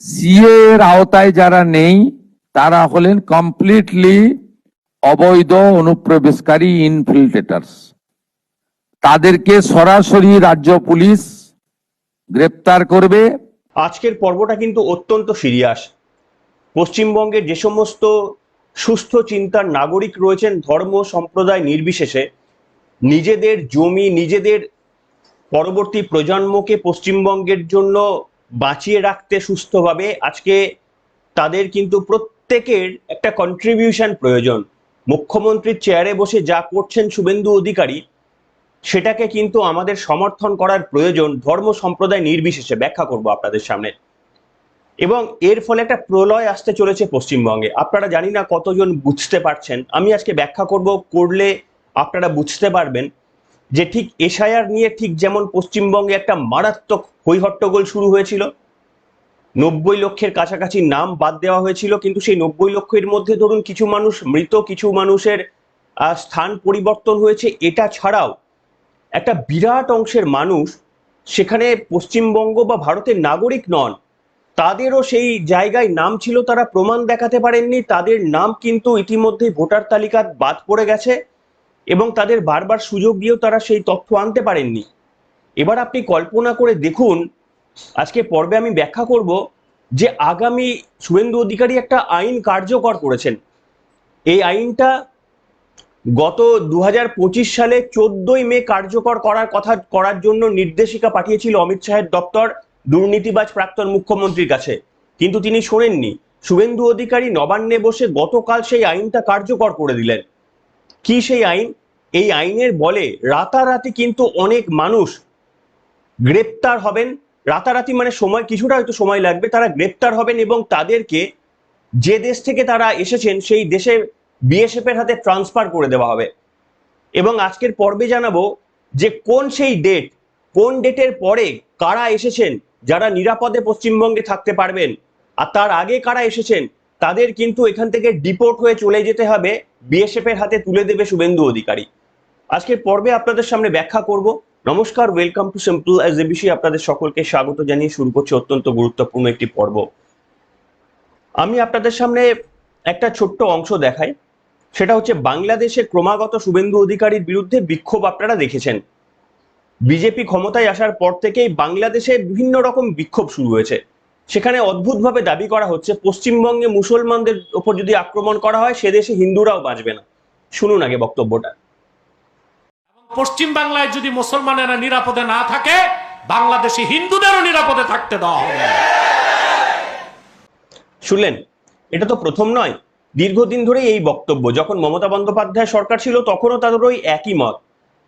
CA এর আওতায় যারা নেই তারা হলেন কমপ্লিটলি অবৈধ অনুপ্রবেশকারী ইনফিল্ট্রেটার্স। তাদেরকে সরাসরি রাজ্য পুলিশ গ্রেপ্তার করবে। আজকের পর্বটা কিন্তু অত্যন্ত সিরিয়াস। পশ্চিমবঙ্গের যে সমস্ত সুস্থ চিন্তার নাগরিক রয়েছেন ধর্ম সম্প্রদায় নির্বিশেষে, নিজেদের জমি নিজেদের পরবর্তী প্রজন্মকে পশ্চিমবঙ্গের জন্য বাঁচিয়ে রাখতে সুস্থভাবে আজকে তাদের কিন্তু প্রত্যেকের একটা কন্ট্রিবিউশন প্রয়োজন। মুখ্যমন্ত্রীর চেয়ারে বসে যা করছেন শুভেন্দু অধিকারী, সেটাকে কিন্তু আমাদের সমর্থন করার প্রয়োজন ধর্ম সম্প্রদায় নির্বিশেষে। ব্যাখ্যা করব আপনাদের সামনে। এবং এর ফলে একটা প্রলয় আসতে চলেছে পশ্চিমবঙ্গে। আপনারা জানি না কতজন বুঝতে পারছেন, আমি আজকে ব্যাখ্যা করলে আপনারা বুঝতে পারবেন যে ঠিক এসআইআর নিয়ে ঠিক যেমন পশ্চিমবঙ্গে একটা মারাত্মক হইহট্টগোল শুরু হয়েছিল, 90 লক্ষের কাছাকাছি নাম বাদ দেওয়া হয়েছিল, কিন্তু সেই 90 লক্ষের মধ্যে ধরুন কিছু মানুষ মৃত, কিছু মানুষের স্থান পরিবর্তন হয়েছে। এটা ছাড়াও একটা বিরাট অংশের মানুষ সেখানে পশ্চিমবঙ্গ বা ভারতের নাগরিক নন, তাদেরও সেই জায়গায় নাম ছিল, তারা প্রমাণ দেখাতে পারেননি, তাদের নাম কিন্তু ইতিমধ্যেই ভোটার তালিকা বাদ পড়ে গেছে এবং তাদের বারবার সুযোগ দিয়েও তারা সেই তথ্য আনতে পারেননি। এবার আপনি কল্পনা করে দেখুন, আজকে পর্বে আমি ব্যাখ্যা করব যে আগামী শুভেন্দু অধিকারী একটা আইন কার্যকর করেছেন। এই আইনটা গত 2025 সালে 14ই মে কার্যকর করার জন্য নির্দেশিকা পাঠিয়েছিল অমিত শাহের দপ্তর দুর্নীতিবাজ প্রাক্তন মুখ্যমন্ত্রীর কাছে, কিন্তু তিনি শোনেননি। শুভেন্দু অধিকারী নবান্নে বসে গতকাল সেই আইনটা কার্যকর করে দিলেন। কি সেই আইন? এই আইনের বলে রাতারাতি কিন্তু অনেক মানুষ গ্রেপ্তার হবেন। রাতারাতি মানে সময় কিছুটা হয়তো সময় লাগবে, তারা গ্রেপ্তার হবেন এবং তাদেরকে যে দেশ থেকে তারা এসেছেন সেই দেশে বিএসএফ এর হাতে ট্রান্সফার করে দেওয়া হবে। এবং আজকের পর্বে জানাবো যে কোন সেই ডেট, কোন ডেটের পরে কারা এসেছেন যারা নিরাপদে পশ্চিমবঙ্গে থাকতে পারবেন, আর তার আগে কারা এসেছেন তাদের কিন্তু এখান থেকে ডিপোর্ট হয়ে চলে যেতে হবে, বিএসএফ এর হাতে তুলে দেবে শুভেন্দু অধিকারী। আজকের পর্বে আপনাদের সামনে ব্যাখ্যা করব। নমস্কার, welcome to simple as ABC. আপনাদের সকলকে স্বাগত জানিয়ে শুরু করছি অত্যন্ত গুরুত্বপূর্ণ একটি পর্ব। আমি আপনাদের সামনে একটা ছোট্ট অংশ দেখাই, সেটা হচ্ছে বাংলাদেশে ক্রমাগত শুভেন্দু অধিকারীর বিরুদ্ধে বিক্ষোভ আপনারা দেখেছেন। বিজেপি ক্ষমতায় আসার পর থেকেই বাংলাদেশে বিভিন্ন রকম বিক্ষোভ শুরু হয়েছে। সেখানে অদ্ভুতভাবে দাবি করা হচ্ছে পশ্চিমবঙ্গে মুসলমানদের ওপর যদি আক্রমণ করা হয় সে দেশে হিন্দুরাও বাঁচবে না। শুনুন আগে বক্তব্যটা। পশ্চিম বাংলায় যদি মুসলমানেরা নিরাপদে না থাকে, বাংলাদেশে হিন্দুদেরও নিরাপদে থাকতে দেওয়া হবে। শুনলেন? এটা তো প্রথম নয়, দীর্ঘদিন ধরেই এই বক্তব্য। যখন মমতা বন্দ্যোপাধ্যায় সরকার ছিল তখনও তাদের ওই একই মত,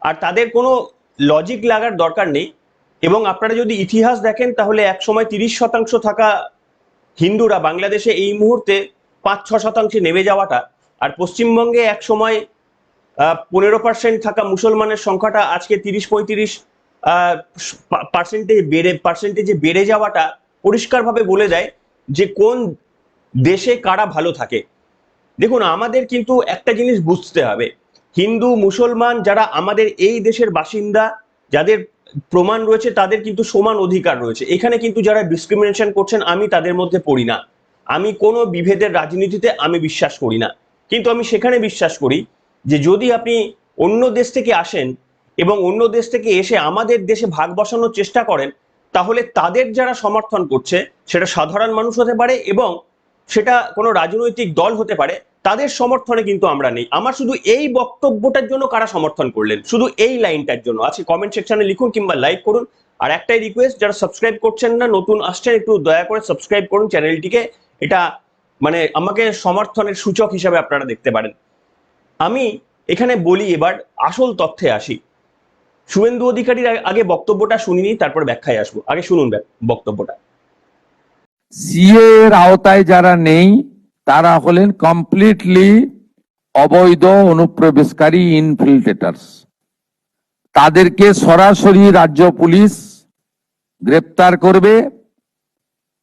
আর তাদের কোনো লজিক লাগার দরকার নেই। এবং আপনারা যদি ইতিহাস দেখেন তাহলে একসময় 30% থাকা হিন্দুরা বাংলাদেশে এই মুহূর্তে 5-6% নেমে যাওয়াটা, আর পশ্চিমবঙ্গে এক সময় 15% থাকা মুসলমানের সংখ্যাটা আজকে 30-35% বেড়ে যাওয়াটা পরিষ্কারভাবে বলে দেয় যে কোন দেশে কারা ভালো থাকে। দেখুন, আমাদের কিন্তু একটা জিনিস বুঝতে হবে, হিন্দু মুসলমান যারা আমাদের এই দেশের বাসিন্দা, যাদের প্রমাণ রয়েছে তাদের কিন্তু সমান অধিকার রয়েছে। এখানে কিন্তু যারা ডিসক্রিমিনেশন করছেন আমি তাদের মধ্যে পড়ি না। আমি কোনো বিভেদের রাজনীতিতে আমি বিশ্বাস করি না, কিন্তু আমি সেখানে বিশ্বাস করি যে যদি আপনি অন্য দেশ থেকে আসেন এবং অন্য দেশ থেকে এসে আমাদের দেশে ভাগ বসানোর চেষ্টা করেন, তাহলে তাদের যারা সমর্থন করছে সেটা সাধারণ মানুষ হতে পারে এবং সেটা কোনো রাজনৈতিক দল হতে পারে, তাদের সমর্থনে কিন্তু আমরা নেই। আমার শুধু এই বক্তব্যটার জন্য কারা সমর্থন করলেন, শুধু এই লাইনটার জন্য আছে কমেন্ট সেকশনে লিখুন কিংবা লাইক করুন। আর একটাই রিকোয়েস্ট, যারা সাবস্ক্রাইব করছেন না, নতুন আসছেন, একটু দয়া করে সাবস্ক্রাইব করুন চ্যানেলটিকে। এটা মানে আমাকে সমর্থনের সূচক হিসাবে আপনারা দেখতে পারেন। আমি এখানে বলি, এবার আসল তথ্যে আসি। শুভেন্দু অধিকারীর আগে বক্তব্যটা শুনিনি, তারপর ব্যাখ্যায় আসবো। আগে শুনুন বক্তব্যটা। সিএ এর আওতায় যারা নেই তারা হলেন কমপ্লিটলি অবৈধ অনুপ্রবেশকারী ইনফিল্ট্রেটার্স। তাদেরকে সরাসরি রাজ্য পুলিশ গ্রেপ্তার করবে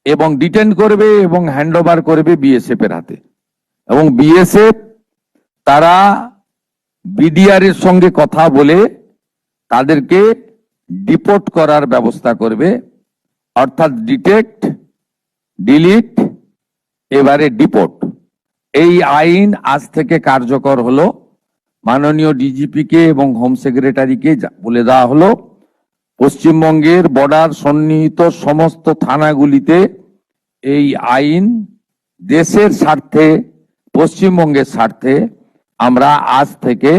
এবং ডিটেন করবে এবং হ্যান্ডওভার করবে বিএসএফ এর হাতে। এবং বিএসএফ তারা বিডিআর এর সঙ্গে কথা বলে তাদেরকে ডিপোর্ট করার ব্যবস্থা করবে, অর্থাৎ ডিটেক্ট, ডিলিট, এবারে ডিপোর্ট। এই আইন আজ থেকে কার্যকর হলো। মাননীয় ডিজিপি কে এবং হোম সেক্রেটারিকে বলে দেওয়া হলো পশ্চিমবঙ্গের বর্ডার সন্নিহিত সমস্ত থানাগুলিতে এই আইন দেশের স্বার্থে, পশ্চিমবঙ্গের স্বার্থে আমরা আজ থেকে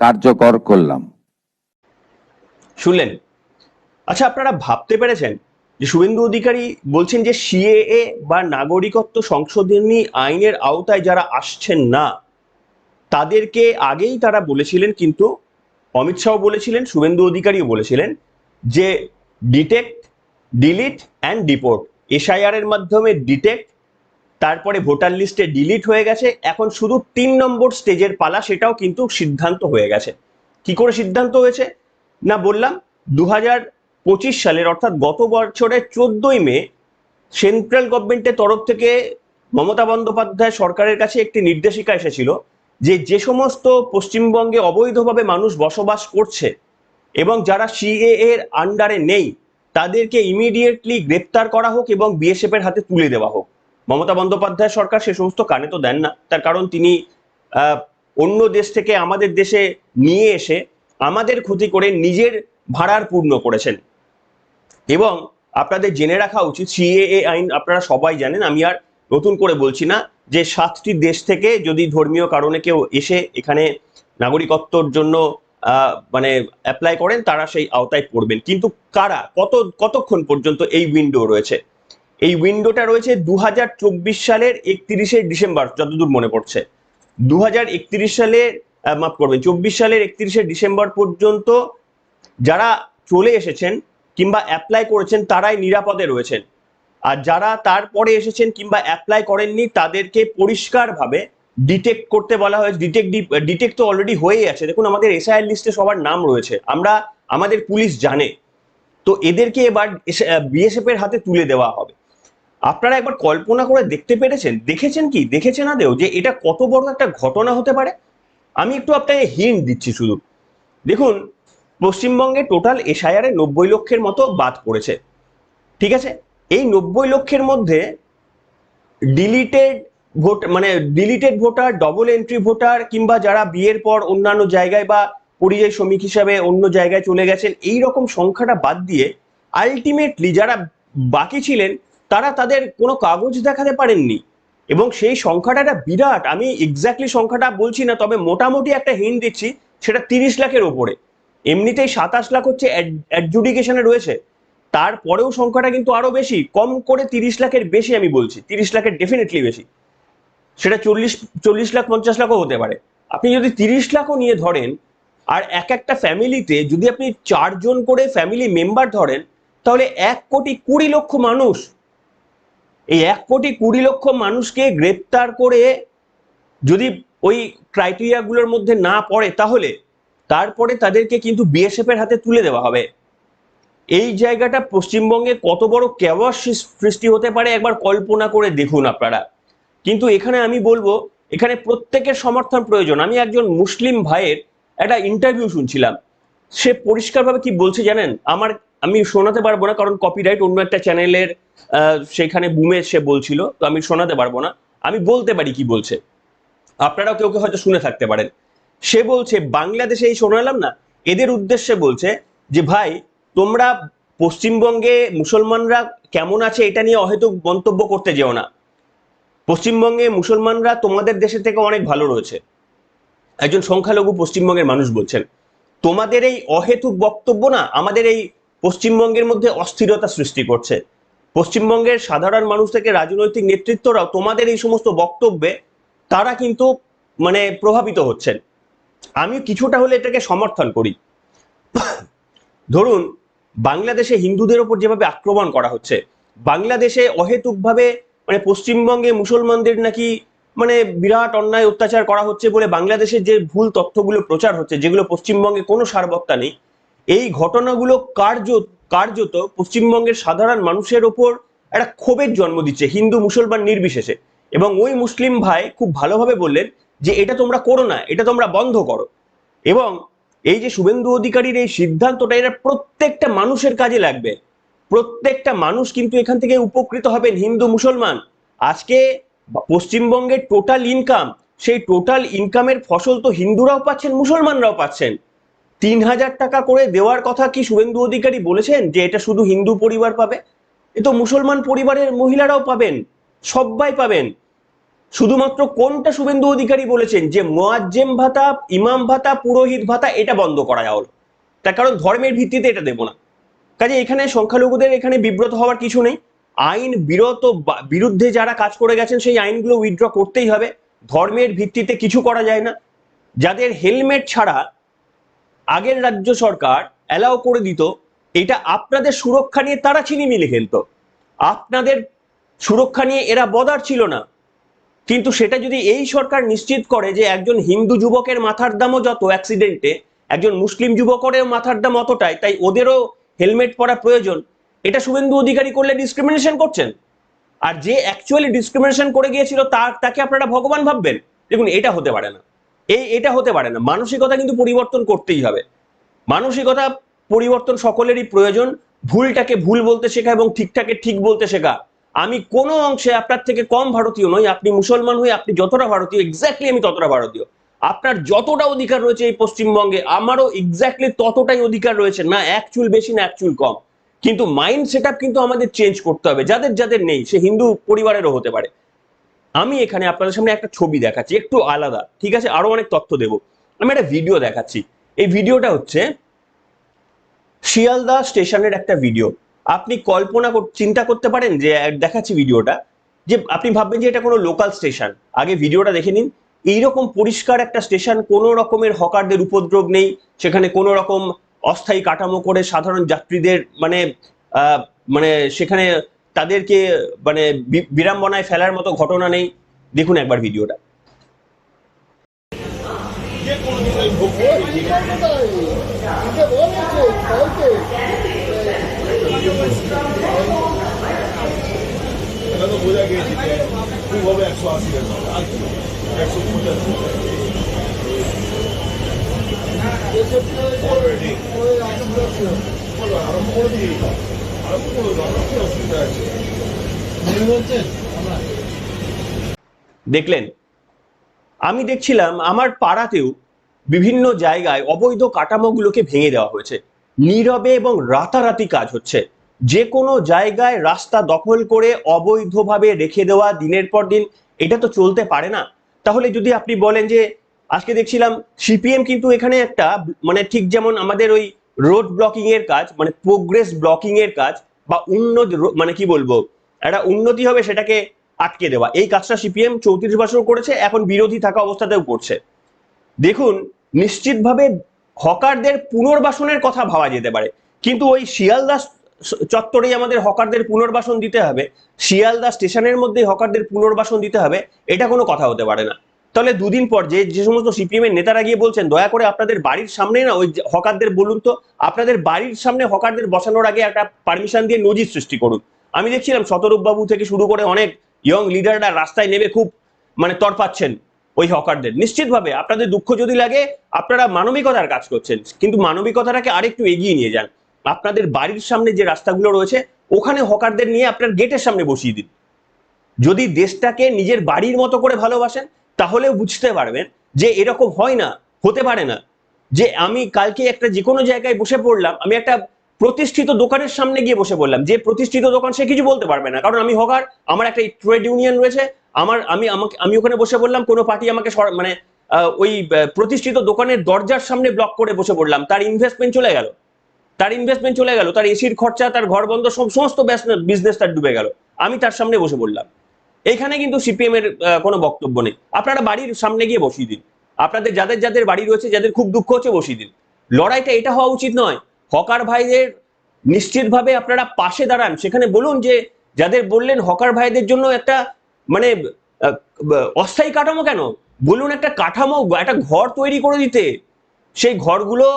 কার্যকর করলাম। শুনলেন? আচ্ছা, আপনারা ভাবতে পেরেছেন যে শুভেন্দু অধিকারী বলছেন যে সিএএ বা নাগরিকত্ব সংশোধনী আইনের আওতায় যারা আসছেন না তাদেরকে আগেই তারা বলেছিলেন, কিন্তু অমিত শাহ বলেছিলেন, শুভেন্দু অধিকারীও বলেছিলেন যে detect, delete and deport. SIR এর মাধ্যমে ডিটেক্ট, তারপরে ভোটার লিস্টে ডিলিট হয়ে গেছে, এখন শুধু 3 নম্বর স্টেজের পালা, সেটাও কিন্তু সিদ্ধান্ত হয়ে গেছে। কি করে সিদ্ধান্ত হয়েছে না, বললাম 2025 সালের অর্থাৎ গত বছরের 14ই মে সেন্ট্রাল গভর্নমেন্টের তরফ থেকে মমতা বন্দ্যোপাধ্যায় সরকারের কাছে একটি নির্দেশিকা এসেছিল যে যে সমস্ত পশ্চিমবঙ্গে অবৈধভাবে মানুষ বসবাস করছে এবং যারা সিএএ এর আন্ডারে নেই তাদেরকে ইমিডিয়েটলি গ্রেপ্তার করা হোক এবং বিএসএফ এর হাতে তুলে দেওয়া হোক। মমতা বন্দ্যোপাধ্যায় সরকার সে সমস্ত কানে তো দেন না, তার কারণ তিনি অন্য দেশ থেকে আমাদের দেশে নিয়ে এসে আমাদের ক্ষতি করে নিজের ভাড়ার পূর্ণ করেছেন। এবং আপনাদের জেনে রাখা উচিত, সিএএ আইন আপনারা সবাই জানেন, আমি আর নতুন করে বলছি না, যে 7টি দেশ থেকে যদি ধর্মীয় কারণে কেউ এসে এখানে নাগরিকত্বর জন্য মানে অ্যাপ্লাই করেন তারা সেই আওতায় পড়বেন। কিন্তু কারা, কতক্ষণ পর্যন্ত এই উইন্ডো রয়েছে? এই উইন্ডোটা রয়েছে 2024 সালের 31শে ডিসেম্বর, যতদূর মনে পড়ছে 2031 সালে, মাফ করবেন 24 সালের 31শে ডিসেম্বর পর্যন্ত যারা চলে এসেছেন কিংবা অ্যাপ্লাই করেছেন তারাই নিরাপদে রয়েছেন। আর যারা তারপরে এসেছেন কিংবা অ্যাপ্লাই করেননি তাদেরকে পরিষ্কারভাবে ডিটেক্ট করতে বলা হয়েছে। ডিটেক্ট তো অলরেডি হয়েই আছে, দেখুন আমাদের এসআইআর লিস্টে সবার নাম রয়েছে, আমাদের পুলিশ জানে। তো এদেরকে এবার বিএসএফ এর হাতে তুলে দেওয়া হবে। আপনারা একবার কল্পনা করে দেখেছেন আদেও যে এটা কত বড় একটা ঘটনা হতে পারে? আমি একটু আপনাকে হিন্ট দিচ্ছি শুধু। দেখুন, পশ্চিমবঙ্গে টোটাল এসআইআর এ 90 লক্ষের মতো বাদ পড়েছে, ঠিক আছে? এই 90 লক্ষের মধ্যে deleted voter, double entry voter কিংবা যারা বিয়ের পর অন্যান্য জায়গায় বা পরিযায়ী শ্রমিক হিসাবে অন্য জায়গায় চলে গেছেন, এই রকম সংখ্যাটা বাদ দিয়ে আলটিমেটলি যারা বাকি ছিলেন তারা তাদের কোনো কাগজ দেখাতে পারেননি এবং সেই সংখ্যাটা একটা বিরাট। আমি এক্স্যাক্টলি সংখ্যাটা বলছি না, তবে মোটামুটি একটা হিন্ট দিচ্ছি, সেটা 30 লাখের ওপরে। এমনিতেই 27 লাখ হচ্ছে অ্যাডজুডিকেশনে রয়েছে, তারপরেও সংখ্যাটা কিন্তু আরো বেশি, কম করে 30 লাখের বেশি। আমি বলছি 30 লাখের ডেফিনেটলি বেশি, সেটা 40 লাখ 50 লাখও হতে পারে। আপনি যদি 30 লাখও নিয়ে ধরেন, আর একটা ফ্যামিলিতে যদি আপনি 4 জন করে ফ্যামিলি মেম্বার ধরেন, তাহলে 1,20,00,000 মানুষ, এই 1,20,00,000 মানুষকে গ্রেপ্তার করে যদি ওই ক্রাইটেরিয়া গুলোর মধ্যে না পড়ে, তাহলে তারপরে তাদেরকে কিন্তু বিএসএফ এর হাতে তুলে দেওয়া হবে। এই জায়গাটা পশ্চিমবঙ্গে কত বড় ক্যাওয়াস সৃষ্টি হতে পারে একবার কল্পনা করে দেখুন আপনারা। কিন্তু এখানে আমি বলবো, এখানে প্রত্যেকের সমর্থন প্রয়োজন। আমি একজন মুসলিম ভাইয়ের একটা ইন্টারভিউ শুনছিলাম, সে পরিষ্কারভাবে কি বলছে জানেন? আমি শোনাতে পারবো না, কারণ কপিরাইট, অন্য একটা চ্যানেলের সেখানে বুমে সে বলছিল, তো আমি শোনাতে পারবো না। আমি বলতে পারি কি বলছে, আপনারাও কেউ কেউ হয়তো শুনে থাকতে পারেন। সে বলছে, বাংলাদেশে এই শোনালাম না, এদের উদ্দেশ্যে বলছে যে ভাই, তোমরা পশ্চিমবঙ্গে মুসলমানরা কেমন আছে এটা নিয়ে অহেতুক মন্তব্য করতে যেও না। পশ্চিমবঙ্গে মুসলমানরা তোমাদের দেশের থেকে অনেক ভালো রয়েছে। একজন সংখ্যালঘু পশ্চিমবঙ্গের মানুষ বলছেন, তোমাদের এই অহেতুক বক্তব্য না আমাদের এই পশ্চিমবঙ্গের মধ্যে অস্থিরতা সৃষ্টি করছে। পশ্চিমবঙ্গের সাধারণ মানুষ থেকে রাজনৈতিক নেতৃত্বরাও তোমাদের এই সমস্ত বক্তব্যে তারা কিন্তু মানে প্রভাবিত হচ্ছেন। আমি কিছুটা হলে এটাকে সমর্থন করি। ধরুন, বাংলাদেশে হিন্দুদের ওপর যেভাবে আক্রমণ করা হচ্ছে, বাংলাদেশে অহেতুকভাবে মানে পশ্চিমবঙ্গে মুসলমানদের নাকি মানে বিরাট অন্যায় অত্যাচার করা হচ্ছে বলে বাংলাদেশের যে ভুল তথ্যগুলো প্রচার হচ্ছে, যেগুলো পশ্চিমবঙ্গে কোনো সারবত্তা নেই, এই ঘটনাগুলো কার্যত পশ্চিমবঙ্গের সাধারণ মানুষের ওপর একটা ক্ষোভের জন্ম দিচ্ছে, হিন্দু মুসলমান নির্বিশেষে। এবং ওই মুসলিম ভাই খুব ভালোভাবে বললেন যে এটা তোমরা করো না, এটা তোমরা বন্ধ করো। এবং এই যে শুভেন্দু অধিকারীর এই সিদ্ধান্তটা, এটা প্রত্যেকটা মানুষের কাজে লাগবে। প্রত্যেকটা মানুষ কিন্তু এখান থেকে উপকৃত হবেন, হিন্দু মুসলমান। আজকে পশ্চিমবঙ্গের টোটাল ইনকাম, সেই টোটাল ইনকামের ফসল তো হিন্দুরাও পাচ্ছেন, মুসলমানরাও পাচ্ছেন। 3,000 টাকা করে দেওয়ার কথা কি শুভেন্দু অধিকারী বলেছেন যে এটা শুধু হিন্দু পরিবার পাবে? এ তো মুসলমান পরিবারের মহিলারাও পাবেন, সবাই পাবেন। শুধুমাত্র কোনটা শুভেন্দু অধিকারী বলেছেন যে মুয়াজ্জেম ভাতা, ইমাম ভাতা, পুরোহিত ভাতা এটা বন্ধ করা হলো, তার কারণ ধর্মের ভিত্তিতে এটা দেব না। কাজে এখানে সংখ্যালঘুদের এখানে বিব্রত হওয়ার কিছু নেই। আইন বিরুদ্ধে যারা কাজ করে গেছেন সেই আইনগুলো উইথড্র করতেই হবে। ধর্মের ভিত্তিতে কিছু করা যায় না। যাদের হেলমেট ছাড়া আগের রাজ্য সরকার অ্যালাউ করে দিত, এটা আপনাদের সুরক্ষা নিয়ে তারা ছিনিমিনি খেলতো, আপনাদের সুরক্ষা নিয়ে এরা বদার ছিল না। কিন্তু সেটা যদি এই সরকার নিশ্চিত করে যে একজন হিন্দু যুবকের মাথার দামও যত অ্যাক্সিডেন্টে, একজন মুসলিম যুবকের মাথার দাম অতটাই, তাই ওদেরও হেলমেট পরা প্রয়োজন, এটা শুভেন্দু অধিকারী করলে ডিসক্রিমিনেশন করছেন। আর যে অ্যাকচুয়ালি ডিসক্রিমিনেশন করে গিয়েছিল তাকে আপনারা ভগবান ভাববেন? দেখুন, এটা হতে পারে না, এটা হতে পারে না। মানসিকতা কিন্তু পরিবর্তন করতেই হবে। মানসিকতা পরিবর্তন সকলেরই প্রয়োজন। ভুলটাকে ভুল বলতে শেখা এবং ঠিকটাকে ঠিক বলতে শেখা। আমি কোনো অংশে আপনার থেকে কম ভারতীয় নই। আপনি মুসলমান হয়ে আপনি যতটা ভারতীয়, এক্স্যাক্টলি আমি ততটা ভারতীয়। আপনার যতটা অধিকার রয়েছে এই পশ্চিমবঙ্গে, আমারও এক্স্যাক্টলি ততটাই অধিকার রয়েছে, না এক চুল বেশি না এক চুল কম। কিন্তু মাইন্ড সেটআপ কিন্তু আমাদের চেঞ্জ করতে হবে। যাদের যাদের নেই, সে হিন্দু পরিবারেরও হতে পারে। আমি এখানে আপনাদের সামনে একটা ছবি দেখাচ্ছি, একটু আলাদা, ঠিক আছে? আরো অনেক তথ্য দেব। আমি একটা ভিডিও দেখাচ্ছি। এই ভিডিওটা হচ্ছে শিয়ালদা স্টেশনের একটা ভিডিও। আপনি চিন্তা করতে পারেন যে দেখাচ্ছি ভিডিওটা, যে আপনি ভাববেন যে এটা কোনো লোকাল স্টেশন। আগে ভিডিওটা দেখে নিন। এইরকম পরিষ্কার একটা স্টেশন, কোনো রকমের হকারদের উপদ্রব নেই, সেখানে কোনো রকম অস্থায়ী কাঠামো করে সাধারণ যাত্রীদের মানে সেখানে তাদেরকে মানে বিড়ম্বনায় ফেলার মতো ঘটনা নেই। দেখুন একবার ভিডিওটা। বোঝা গিয়েছে যে খুব হবে 180 টাকা, 185 অলরেডি আরম্ভ করে দিই, আরম্ভ করে কি অসুবিধা আছে? দেখলেন, আমি দেখছিলাম আমার পাড়াতেও বিভিন্ন জায়গায় অবৈধ কাঠামোগুলোকে ভেঙে দেওয়া হয়েছে। নীরবে এবং রাতারাতি কাজ হচ্ছে। যে কোনো জায়গায় রাস্তা দখল করে অবৈধভাবে রেখে দেওয়া দিনের পর দিন, এটা তো চলতে পারে না। তাহলে যদি আপনি বলেন যে আজকে দেখছিলাম সিপিএম কিন্তু এখানে একটা মানে ঠিক যেমন আমাদের ওই রোড ব্লকিং এর কাজ, মানে প্রোগ্রেস ব্লকিং এর কাজ বা উন্নতি, মানে কি বলবো, একটা উন্নতি হবে সেটাকে আটকে দেওয়া, এই কাজটা সিপিএম 34 বছর করেছে, এখন বিরোধী থাকা অবস্থাতেও করছে। দেখুন, নিশ্চিতভাবে হকারদের পুনর্বাসনের কথা ভাবা যেতে পারে, কিন্তু ওই শিয়ালদা চত্বরেই আমাদের হকারদের পুনর্বাসন দিতে হবে, শিয়ালদা স্টেশনের মধ্যে হকারদের পুনর্বাসন দিতে হবে, এটা কোনো কথা হতে পারে না। তাহলে দুদিন পর যে সমস্ত সিপিএম এর নেতারা গিয়ে বলছেন দয়া করে আপনাদের বাড়ির সামনে না ওই হকারদের বলুন তো, আপনাদের বাড়ির সামনে হকারদের বসানোর আগে একটা পারমিশন দিয়ে নজির সৃষ্টি করুন। আমি দেখছিলাম শতরূপ বাবু থেকে শুরু করে অনেক ইয়ং লিডাররা রাস্তায় নেমে খুব মানে তরপাচ্ছেন ওই হকারদের। নিশ্চিতভাবে আপনাদের দুঃখ যদি লাগে, আপনারা মানবিকতার কাজ করছেন, কিন্তু মানবিকতাটাকে আরেকটু এগিয়ে নিয়ে যান। আপনাদের বাড়ির সামনে যে রাস্তাগুলো রয়েছে ওখানে হকারদের নিয়ে আপনার গেটের সামনে বসিয়ে দিন। যদি দেশটাকে নিজের বাড়ির মতো করে ভালোবাসেন তাহলেও বুঝতে পারবেন যে এরকম হয় না, হতে পারে না। যে আমি কালকে একটা যে কোনো জায়গায় বসে পড়লাম, আমি একটা প্রতিষ্ঠিত দোকানের সামনে গিয়ে বসে পড়লাম, যে প্রতিষ্ঠিত দোকান সে কিছু বলতে পারবে না, কারণ আমি হকার, আমার একটা ট্রেড ইউনিয়ন রয়েছে, আমি ওখানে বসে পড়লাম, কোনো পার্টি আমাকে মানে ওই প্রতিষ্ঠিত দোকানের দরজার সামনে ব্লক করে বসে পড়লাম, তার ইনভেস্টমেন্ট চলে গেল, তার এসির খরচা, তার ঘর বন্ধ, সমস্ত বিজনেস তার ডুবে গেল, আমি তার সামনে বসে পড়লাম। এখানে কিন্তু সিপিএম এর কোনো বক্তব্য নেই। আপনারা বাড়ির সামনে গিয়ে বসিয়ে দিন, আপনাদের যাদের যাদের বাড়ি রয়েছে, যাদের খুব দুঃখ হচ্ছে, বসিয়ে দিন। লড়াইটা এটা হওয়া উচিত নয়। হকার ভাইদের নিশ্চিতভাবে আপনারা পাশে দাঁড়ান, সেখানে বলুন যে যাদের বললেন হকার ভাইদের জন্য একটা মানে অস্থায়ী কাঠামো কেন, বলুন একটা কাঠামো, একটা ঘর তৈরি করে দিতে। সেই ঘরগুলো,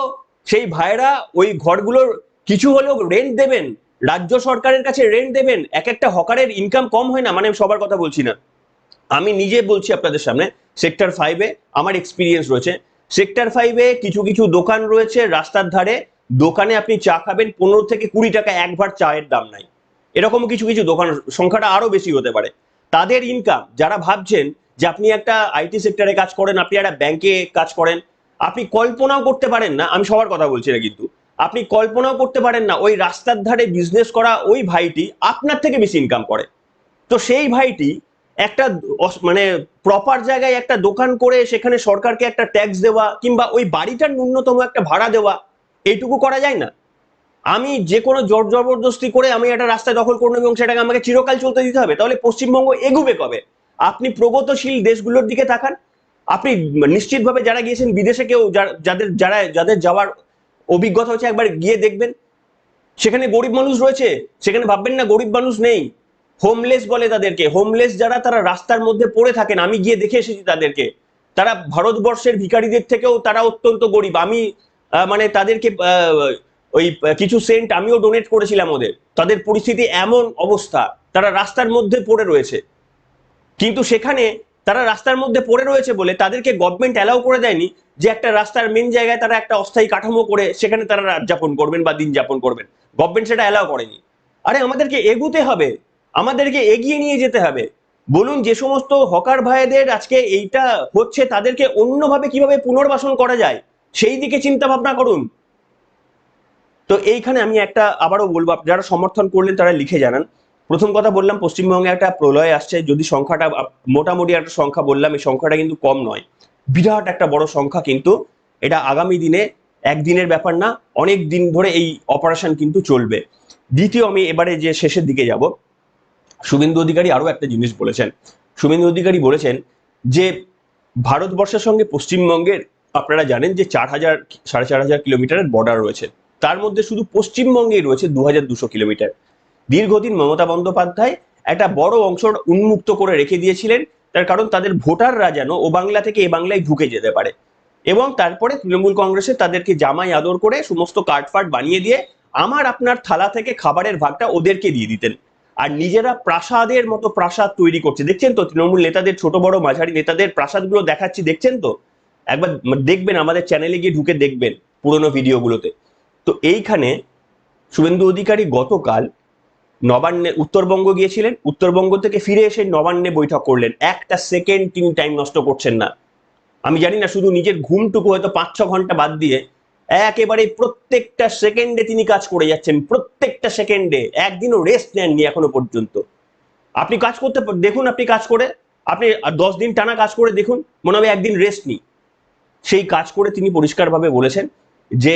সেই ভাইরা ওই ঘরগুলোর কিছু হলেও রেন্ট দেবেন, রাজ্য সরকারের কাছে রেন্ট দেবেন। এক একটা হকারের ইনকাম কম হয় না, মানে সবার কথা বলছি না, আমি নিজে বলছি আপনাদের সামনে। সেক্টর 5-এ আমার এক্সপিরিয়েন্স রয়েছে। সেক্টর 5-এ কিছু কিছু দোকান রয়েছে রাস্তার ধারে, দোকানে আপনি চা খাবেন 15 থেকে 20 টাকা এক ভার চায়ের দাম নাই। এরকম কিছু কিছু দোকান, সংখ্যাটা আরো বেশি হতে পারে। তাদের ইনকাম, যারা ভাবছেন যে আপনি একটা আইটি সেক্টরে কাজ করেন, আপনি একটা ব্যাংকে কাজ করেন, আপনি কল্পনাও করতে পারেন না, আমি সবার কথা বলছি না কিন্তু, আপনি কল্পনাও করতে পারেন না ওই রাস্তার ধারে বিজনেস করা ওই ভাইটি আপনার থেকে বেশি ইনকাম করে। তো সেই ভাইটি একটা মানে প্রপার জায়গায় একটা দোকান করে সেখানে সরকারকে একটা ট্যাক্স দেওয়া কিংবা ওই বাড়িটার ন্যূনতম একটা ভাড়া দেওয়া, এইটুকু করা যায় না? আমি যে কোনো জোর জবরদস্তি করে আমি একটা রাস্তা দখল করবো এবং সেটাকে আমাকে চিরকাল চলতে দিতে হবে? তাহলে পশ্চিমবঙ্গ এগুবে কবে? আপনি প্রগতিশীল দেশগুলোর দিকে তাকান, আপনি নিশ্চিতভাবে যারা গিয়েছেন বিদেশে, কেউ যাদের যাওয়ার অভিজ্ঞতা হচ্ছে, একবার গিয়ে দেখবেন সেখানে গরিব মানুষ রয়েছে, সেখানে ভাববেন না গরিব মানুষ নেই। হোমলেস বলে তাদেরকে, হোমলেস যারা, তারা রাস্তার মধ্যে পড়ে থাকেন, আমি গিয়ে দেখে এসেছি তাদেরকে। তারা ভারতবর্ষের ভিখারিদের থেকেও তারা অত্যন্ত গরিব। আমি মানে তাদেরকে ওই কিছু সেন্ট আমিও ডোনেট করেছিলাম ওদের। তাদের পরিস্থিতি এমন অবস্থা, তারা রাস্তার মধ্যে পড়ে রয়েছে। কিন্তু সেখানে তারা রাস্তার মধ্যে পড়ে রয়েছে বলে তাদেরকে গভর্নমেন্ট অ্যালাউ করে দেয়নি যে একটা রাস্তার মেন জায়গায় তারা একটা অস্থায়ী কাঠামো করে সেখানে তারা রাত যাপন করবেন বা দিন যাপন করবেন। গভর্নমেন্ট সেটা অ্যালাউ করেনি। আরে আমাদেরকে এগুতে হবে, আমাদেরকে এগিয়ে নিয়ে যেতে হবে। বলুন, যে সমস্ত হকার ভাইদের আজকে এইটা হচ্ছে, তাদেরকে অন্যভাবে কিভাবে পুনর্বাসন করা যায় সেই দিকে চিন্তা ভাবনা করুন। তো এইখানে আমি একটা আবারও বলবো, যারা সমর্থন করলেন তারা লিখে জানান। প্রথম কথা বললাম, পশ্চিমবঙ্গে একটা প্রলয় আসছে। যদি সংখ্যাটা মোটামুটি একটা সংখ্যা বললাম, এই সংখ্যাটা কিন্তু কম নয়, বিরাট একটা বড় সংখ্যা। কিন্তু এটা আগামী দিনে একদিনের ব্যাপার না, অনেক দিন ধরে এই অপারেশন কিন্তু চলবে। দ্বিতীয়, আমি এবারে যে শেষের দিকে যাব, শুভেন্দু অধিকারী আরো একটা জিনিস বলেছেন। শুভেন্দু অধিকারী বলেছেন যে ভারতবর্ষের সঙ্গে পশ্চিমবঙ্গের, আপনারা জানেন যে 4,000 কিলোমিটারের বর্ডার রয়েছে, তার মধ্যে শুধু পশ্চিমবঙ্গেই রয়েছে 2,200 কিলোমিটার। দীর্ঘদিন মমতা বন্দ্যোপাধ্যায় একটা বড় অংশ উন্মুক্ত করে রেখে দিয়েছিলেন, তার কারণ তাদের ভোটাররা যেন ও বাংলা থেকে এ বাংলায় ঢুকে যেতে পারে। এবং তারপরে তৃণমূল কংগ্রেসে তাদেরকে জামাই আদর করে সমস্ত কার্ডফার্ট বানিয়ে দিয়ে আমার আপনার থালা থেকে খাবারের ভাগটা ওদেরকে দিয়ে দিতেন। আর নিজেরা প্রাসাদের মতো প্রাসাদ তৈরি করছে। দেখছেন তো তৃণমূল নেতাদের, ছোট বড় মাঝারি নেতাদের প্রাসাদগুলো দেখাচ্ছি, দেখছেন তো? একবার দেখবেন, আমাদের চ্যানেলে গিয়ে ঢুকে দেখবেন পুরোনো ভিডিওগুলোতে। তো এইখানে শুভেন্দু অধিকারী গতকাল নবান্নে উত্তরবঙ্গ গিয়েছিলেন, উত্তরবঙ্গ থেকে ফিরে এসে নবান্নে বৈঠক করলেন। একটা সেকেন্ড তিনি টাইম নষ্ট করছেন না। আমি জানি না, শুধু নিজের ঘুমটুকু হয়তো 5-6 ঘন্টা বাদ দিয়ে একেবারে প্রত্যেকটা সেকেন্ডে তিনি কাজ করে যাচ্ছেন, প্রত্যেকটা সেকেন্ডে। একদিনও রেস্ট নেননি এখনো পর্যন্ত। আপনি কাজ করতে দেখুন, আপনি কাজ করে, আপনি 10 দিন টানা কাজ করে দেখুন, মনে হবে একদিন রেস্ট নেই। সেই কাজ করে তিনি পরিষ্কারভাবে বলেছেন যে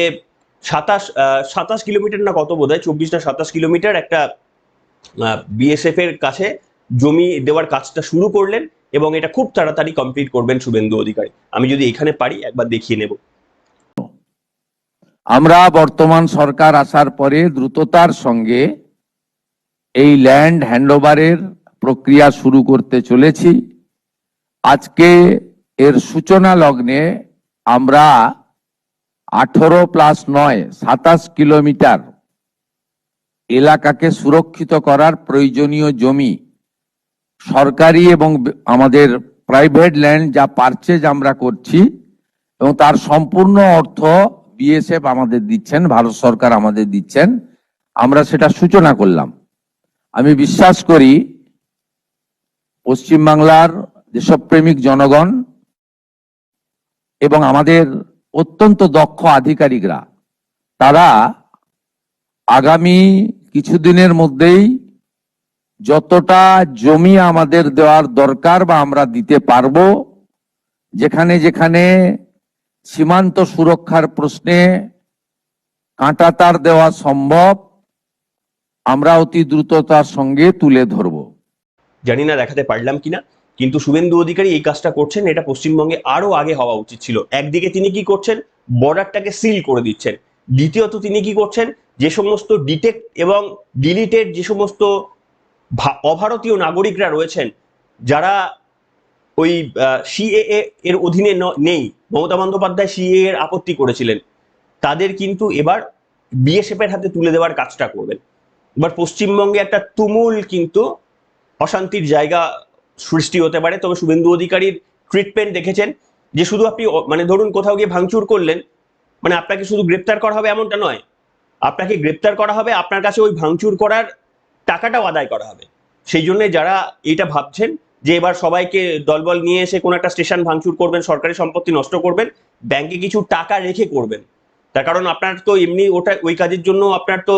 27 কিলোমিটার না কত, বোধ হয় 24 না 27 কিলোমিটার একটা বিএসএফ এর কাছে জমি দেওয়ার কাজটা শুরু করলেন এবং এটা খুব তাড়াতাড়ি কমপ্লিট করবেন শুভেন্দু অধিকারী। আমি যদি এখানে পারি একবার দেখিয়ে নেব। আমরা বর্তমান সরকার আসার পরে দ্রুততার সঙ্গে এই ল্যান্ড হ্যান্ডওভারের প্রক্রিয়া শুরু করতে চলেছি। আজকে এর সূচনা লগ্নে আমরা 18+9 27 কিলোমিটার এলাকাকে সুরক্ষিত করার প্রয়োজনীয় জমি, সরকারি এবং আমাদের প্রাইভেট ল্যান্ড যা পারচেজ আমরা করছি, এবং তার সম্পূর্ণ অর্থ বিএসএফ আমাদের দিচ্ছেন, ভারত সরকার আমাদের দিচ্ছেন, আমরা সেটা সূচনা করলাম। আমি বিশ্বাস করি পশ্চিমবাংলার দেশপ্রেমিক জনগণ এবং আমাদের অত্যন্ত দক্ষ আধিকারিকরা, তারা আগামী কিছুদিনের মধ্যেই যতটা জমি আমাদের দেওয়ার দরকার বা আমরা দিতে পারবো, যেখানে যেখানে সীমান্ত সুরক্ষার প্রশ্নে কাঁটাতার দেওয়া সম্ভব, আমরা অতি দ্রুততার সঙ্গে তুলে ধরব। জানি না দেখাতে পারলাম কিনা, কিন্তু শুভেন্দু অধিকারী এই কাজটা করছেন, এটা পশ্চিমবঙ্গে আরো আগে হওয়া উচিত ছিল। একদিকে তিনি কি করছেন, বর্ডারটাকে সিল করে দিচ্ছেন। দ্বিতীয়ত তিনি কি করছেন, যে সমস্ত ডিটেক্ট এবং ডিলিটেড যে সমস্ত অভারতীয় নাগরিকরা রয়েছেন, যারা ওই সিএএ এর অধীনে নেই, মমতা বন্দ্যোপাধ্যায় সিএএ এর আপত্তি করেছিলেন, তাদের কিন্তু এবার বিএসএফ এর হাতে তুলে দেওয়ার কাজটা করবেন। এবার পশ্চিমবঙ্গে একটা তুমুল কিন্তু অশান্তির জায়গা সৃষ্টি হতে পারে। তবে শুভেন্দু অধিকারীর ট্রিটমেন্ট দেখেছেন যে শুধু আপনি মানে ধরুন কোথাও গিয়ে ভাঙচুর করলেন, মানে আপনাকে শুধু গ্রেপ্তার করা হবে এমনটা নয়, আপনাকে গ্রেপ্তার করা হবে, আপনার কাছে ওই ভাঙচুর করার টাকাটাও আদায় করা হবে। সেই জন্য যারা এটা ভাবছেন যে এবার সবাইকে দলবল নিয়ে এসে কোনো একটা স্টেশন ভাঙচুর করবেন, সরকারি সম্পত্তি নষ্ট করবেন, ব্যাংকে কিছু টাকা রেখে করবেন। তার কারণ আপনার তো এমনি ওটা ওই কাজের জন্য আপনার তো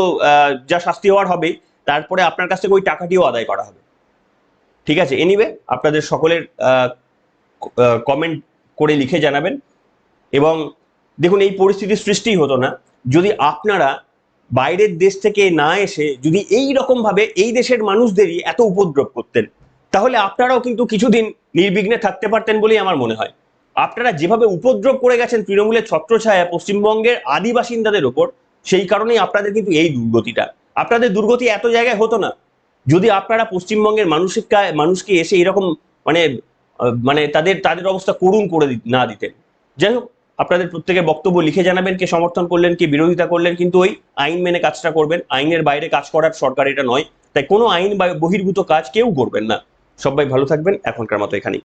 যা শাস্তি হওয়ার হবে, তারপরে আপনার কাছ থেকে ওই টাকাটিও আদায় করা হবে। ঠিক আছে, এনিওয়ে আপনাদের সকলের কমেন্ট করে লিখে জানাবেন। এবং দেখুন, এই পরিস্থিতির সৃষ্টি হতো না যদি আপনারা বাইরের দেশ থেকে না এসে যদি এই রকম ভাবে এই দেশের মানুষদেরই এত উপদ্রব করতেন, তাহলে আপনারাও কিন্তু কিছুদিন নির্বিঘ্নে থাকতে পারতেন বলেই আমার মনে হয়। আপনারা যেভাবে উপদ্রব করে গেছেন তৃণমূলের ছত্রছায়া পশ্চিমবঙ্গের আদি বাসিন্দাদের ওপর, সেই কারণেই আপনাদের কিন্তু এই দুর্গতিটা। আপনাদের দুর্গতি এত জায়গায় হতো না যদি আপনারা পশ্চিমবঙ্গের মানুষকে এসে এরকম মানে মানে তাদের অবস্থা করুণ করে না দিতেন। যাই হোক, আপনাদের প্রত্যেকের বক্তব্য লিখে জানাবেন, কে সমর্থন করলেন, কে বিরোধিতা করলেন, কিন্তু ওই আইন মেনে কাজটা করবেন। আইনের বাইরে কাজ করার সরকার এটা নয়, তাই কোনো আইন বা বহির্ভূত কাজ কেউ করবেন না। সবাই ভালো থাকবেন, এখনকার মতো এখানেই।